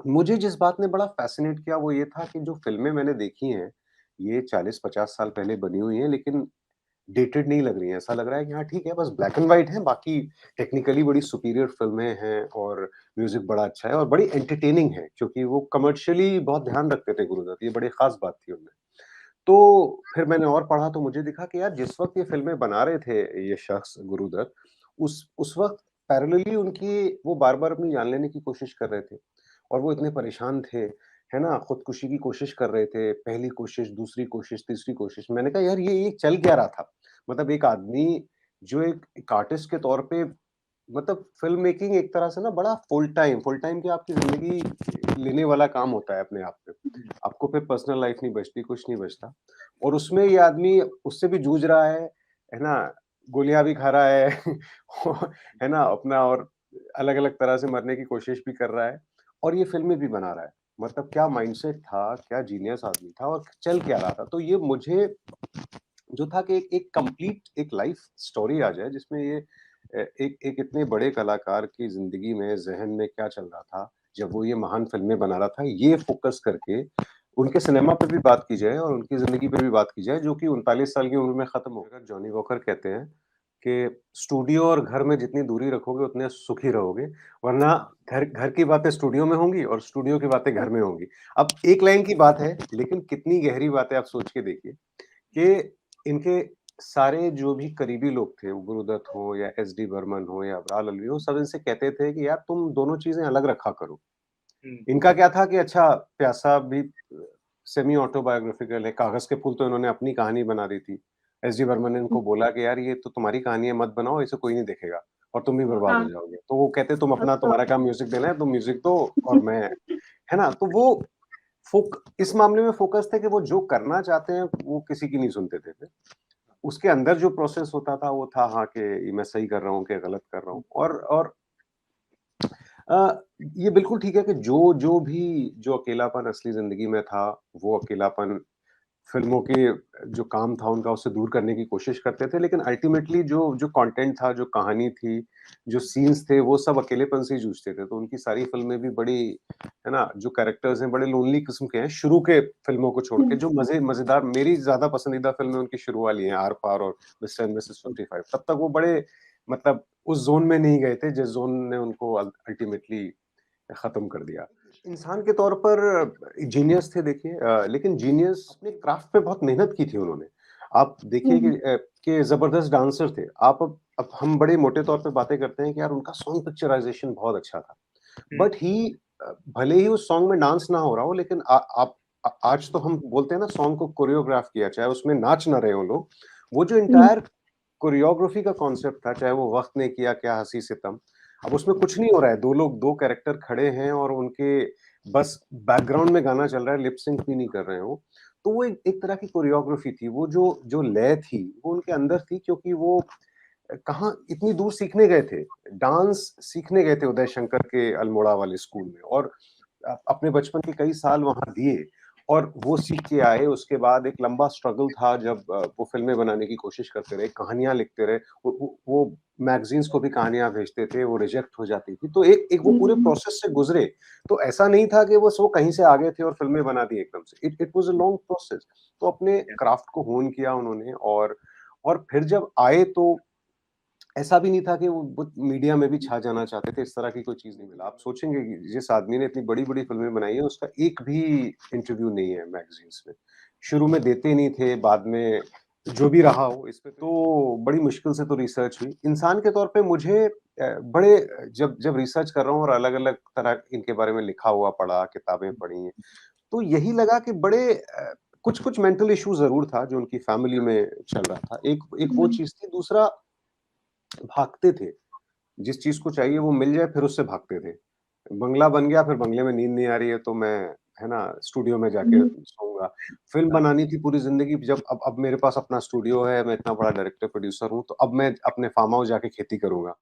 मुझे जिस बात ने बड़ा फ़ैसिनेट किया वो ये था कि जो फ़िल्में मैंने देखी हैं, ये 40-50 साल पहले बनी हुई हैं लेकिन डेटेड नहीं लग रही हैं। ऐसा लग रहा है कि हाँ, ठीक है बस ब्लैक एंड व्हाइट है, बाकी टेक्निकली बड़ी सुपीरियर फ़िल्में हैं और म्यूज़िक बड़ा अच्छा है और बड़ी एंटरटेनिंग है क्योंकि वो कमर्शियली बहुत ध्यान रखते थे गुरुदत्त, ये बड़ी ख़ास बात थी उनमें। तो फिर मैंने और पढ़ा तो मुझे दिखा कि यार जिस वक़्त ये फ़िल्में बना रहे थे ये शख़्स गुरुदत्त, उस वक़्त पैरेलली उनकी वो बार-बार अपनी जान लेने की कोशिश कर रहे थे और वो इतने परेशान थे, है ना? खुदकुशी की कोशिश कर रहे थे, पहली कोशिश, दूसरी कोशिश, तीसरी कोशिश। मैंने कहा यार ये चल क्या रहा था? मतलब एक आदमी जो एक आर्टिस्ट के तौर पे मतलब फ़िल्म मेकिंग एक तरह से ना बड़ा फुल टाइम की आपकी ज़िंदगी लेने वाला काम होता है अपने आप में। आपको फिर पर्सनल लाइफ़ नहीं बचती, कुछ नहीं बचता और उसमें ये आदमी उससे भी जूझ रहा है ना? गोलियाँ भी खा रहा है, है ना? अपना और अलग-अलग तरह से मरने की कोशिश भी कर रहा है और ये फ़िल्में भी बना रहा है। मतलब क्या माइंडसेट था, क्या जीनियस आदमी था और चल क्या रहा था। तो ये मुझे जो था कि एक कंप्लीट एक लाइफ स्टोरी आ जाए जिसमें ये एक एक इतने बड़े कलाकार की ज़िंदगी में, ज़हन में क्या चल रहा था, जब वो ये महान फ़िल्में बना रहा था, ये फ़ोकस करके उनके सिनेमा पे भी बात की जाए और उनकी ज़िंदगी पे भी बात की जाए, जो कि 39 साल की उम्र में ख़त्म हो गया। जॉनी वॉकर कहते हैं कि स्टूडियो और घर में जितनी दूरी रखोगे, उतने सुखी रहोगे, वरना घर घर की बातें स्टूडियो में होंगी और स्टूडियो की बातें घर में होंगी। अब एक लाइन की बात है, लेकिन कितनी गहरी बात है आप सोच के देखिए। कि इनके सारे जो भी करीबी लोग थे, वो गुरुदत्त हो या एसडी बर्मन हो या अबरार अलवी हो, सब इनसे कहते थे कि यार तुम दोनों चीज़ें अलग रखा करो। हुँ, इनका क्या था कि अच्छा प्यासा भी सेमी ऑटोबायोग्राफिकल है, कागज़ के फूल तो इन्होंने अपनी कहानी बना दी थी। एसडी बर्मन ने इनको बोला कि यार ये तो तुम्हारी कहानी है मत बनाओ, इसे कोई नहीं देखेगा और तुम भी बर्बाद हो हाँ, जाओगे। तो वो कहते तुम अपना अच्छा। तुम्हारा काम म्यूज़िक देना है, तुम म्यूज़िक दो और मैं है ना? तो वो इस मामले में फ़ोकस थे कि वो जो करना चाहते हैं, वो किसी की नहीं सुनते थे फिर। उसके अंदर जो प्रोसेस होता था वो था हाँ, कि मैं सही कर रहा हूँ कि गलत कर रहा हूँ और ये बिल्कुल ठीक है कि जो अकेलापन असली ज़िंदगी में था, वो अकेलापन फ़िल्मों के जो काम था उनका उससे दूर करने की कोशिश करते थे, लेकिन अल्टीमेटली जो जो कंटेंट था, जो कहानी थी, जो सीन्स थे, वो सब अकेलेपन से ही जूझते थे। तो उनकी सारी फ़िल्में भी बड़ी है ना, जो कैरेक्टर्स हैं बड़े लोनली किस्म के हैं, शुरू के फ़िल्मों को छोड़ के हुँ, जो मज़ेदार मेरी ज़्यादा पसंदीदा फ़िल्में उनकी शुरू वाली हैं, आर-पार और मिस्टर एंड मिसेस 55 तब तक वो बड़े मतलब उस ज़ोन में नहीं गए थे, जिस ज़ोन ने उनको अल्टीमेटली खत्म कर दिया। इंसान के तौर पर जीनियस थे देखिए लेकिन जीनियस अपने क्राफ्ट पे बहुत मेहनत की थी उन्होंने। आप देखिए हुँ, कि ज़बरदस्त डांसर थे। आप अब हम बड़े मोटे तौर पे बातें करते हैं कि यार उनका सॉन्ग पिक्चराइज़ेशन बहुत अच्छा था। हुँ, बट भले ही उस सॉन्ग में डांस ना हो रहा हो लेकिन आज तो हम बोलते हैं ना सॉन्ग को कोरियोग्राफ किया, चाहे उसमें नाच ना रहे हों लोग। वो जो हुँ, एंटायर कोरियोग्राफी का कॉन्सेप्ट था, चाहे वो वक़्त ने किया क्या हँसी सितम। अब उसमें कुछ नहीं हो रहा है, 2 लोग 2 कैरेक्टर खड़े हैं और उनके बस बैकग्राउंड में गाना चल रहा है, लिप सिंक भी नहीं कर रहे हैं वो। तो वो एक एक तरह की कोरियोग्राफी थी, वो जो जो लय थी, वो उनके अंदर थी क्योंकि वो कहाँ इतनी दूर सीखने गए थे। डांस सीखने गए थे उदय शंकर के अल्मोड़ा वाले स्कूल में और अपने बचपन के कई साल वहाँ दिए और वो सीख के आए, उसके बाद एक लंबा स्ट्रगल था जब वो फ़िल्में बनाने की कोशिश करते रहे, कहानियाँ लिखते रहे। वो मैगज़ीन्स को भी कहानियाँ भेजते थे, वो रिजेक्ट हो जाती थी। तो एक एक वो पूरे हुँ, प्रोसेस से गुज़रे। तो ऐसा नहीं था कि बस वो कहीं से आ गए थे और फ़िल्में बना दी एकदम से। It it was a long process. तो अपने क्राफ्ट को होन किया उन्होंने और फिर जब आए तो ऐसा भी नहीं था कि वो मीडिया में भी छा जाना चाहते थे, इस तरह की कोई चीज़ नहीं मिला। आप सोचेंगे कि जिस आदमी ने इतनी बड़ी-बड़ी फ़िल्में बनाई हैं, उसका एक भी इंटरव्यू नहीं है मैगज़ीन्स में। शुरू में देते नहीं थे, बाद में जो भी रहा हो इस पे तो बड़ी मुश्किल से तो रिसर्च हुई। इंसान के तौर पे मुझे जब जब रिसर्च कर रहा हूँ और अलग-अलग तरह इनके बारे में लिखा हुआ पढ़ा, किताबें पढ़ी हैं, तो यही लगा कि बड़े कुछ-कुछ मेंटल इश्यू ज़रूर था जो उनकी फ़ैमिली में चल रहा था। एक एक वो हुँ, चीज़ थी, दूसरा भागते थे। जिस चीज़ को चाहिए वो मिल जाए फिर उससे भागते थे। बंगला बन गया फिर बंगले में नींद नहीं आ रही है तो मैं है ना स्टूडियो में जाके हुँ, सोऊँगा। फ़िल्म बनानी थी पूरी ज़िंदगी जब अब मेरे पास अपना स्टूडियो है, मैं इतना बड़ा डायरेक्टर प्रोड्यूसर हूँ, तो अब मैं अपने फार्म हाउस जाके खेती करूँगा।